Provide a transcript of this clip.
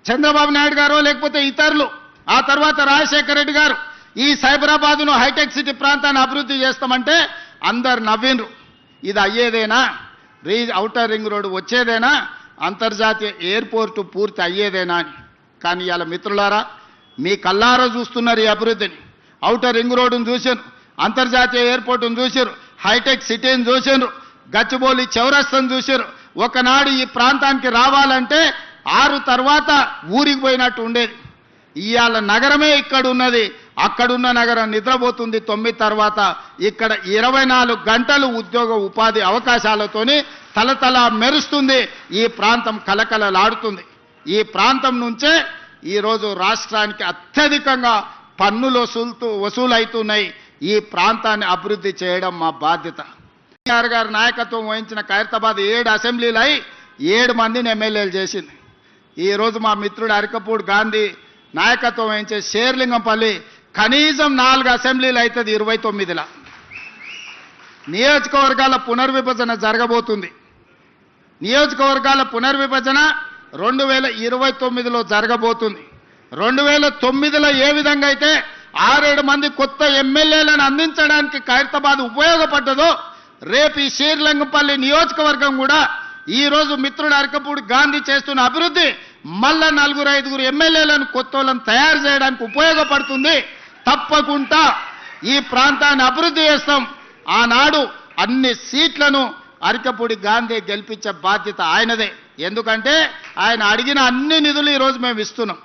చంద్రబాబు నాయుడు గారో లేకపోతే ఇతరులు, ఆ తర్వాత రాజశేఖర రెడ్డి గారు ఈ సైబరాబాదును హైటెక్ సిటీ ప్రాంతాన్ని అభివృద్ధి చేస్తామంటే అందరు నవ్విండ్రు. ఇది అయ్యేదేనా? ఔటర్ రింగ్ రోడ్డు వచ్చేదేనా? అంతర్జాతీయ ఎయిర్పోర్టు పూర్తి అయ్యేదేనా అని. కానీ ఇవాళ మిత్రులారా, మీ కల్లారా చూస్తున్నారు ఈ అభివృద్ధిని. ఔటర్ రింగ్ రోడ్డును చూశారు, అంతర్జాతీయ ఎయిర్పోర్టును చూశారు, హైటెక్ సిటీని చూశారు, గచ్చిబౌలి చౌరస్తాను చూశారు. ఒకనాడు ఈ ప్రాంతానికి రావాలంటే 6 తర్వాత ఊరికి పోయినట్టు ఉండేది. ఇవాళ నగరమే ఇక్కడ ఉన్నది, అక్కడున్న నగరం నిద్రపోతుంది 9 తర్వాత. ఇక్కడ 24 గంటలు ఉద్యోగ ఉపాధి అవకాశాలతోని తలతల మెరుస్తుంది. ఈ ప్రాంతం కలకలలాడుతుంది. ఈ ప్రాంతం నుంచే ఈరోజు రాష్ట్రానికి అత్యధికంగా పన్నులు వసూలవుతున్నాయి. ఈ ప్రాంతాన్ని అభివృద్ధి చేయడం మా బాధ్యత. కేసీఆర్ గారు నాయకత్వం వహించిన ఖైరతాబాద్ 7 అసెంబ్లీలు అయి 7 మందిని ఎమ్మెల్యేలు చేసింది. ఈరోజు మా మిత్రుడు అరికపూడి గాంధీ నాయకత్వం వహించే షేర్లింగంపల్లి కనీసం 4 అసెంబ్లీలు అవుతుంది 29ల. నియోజకవర్గాల పునర్విభజన జరగబోతుంది. నియోజకవర్గాల పునర్విభజన 2029లో జరగబోతుంది. 2009లో ఏ విధంగా అయితే 6-7 మంది కొత్త ఎమ్మెల్యేలను అందించడానికి ఖైరతాబాద్ ఉపయోగపడ్డదో, రేపు ఈ షేర్లింగంపల్లి నియోజకవర్గం కూడా ఈరోజు మిత్రుడు అరికపూడి గాంధీ చేస్తున్న అభివృద్ధి మళ్ళా 4-5 ఎమ్మెల్యేలను కొత్తలను తయారు చేయడానికి ఉపయోగపడుతుంది. తప్పకుండా ఈ ప్రాంతాన్ని అభివృద్ధి చేస్తాం. ఆనాడు అన్ని సీట్లను అరికపూడి గాంధీ గెలిపించే బాధ్యత ఆయనదే. ఎందుకంటే ఆయన అడిగిన అన్ని నిధులు ఈరోజు మేము ఇస్తున్నాం.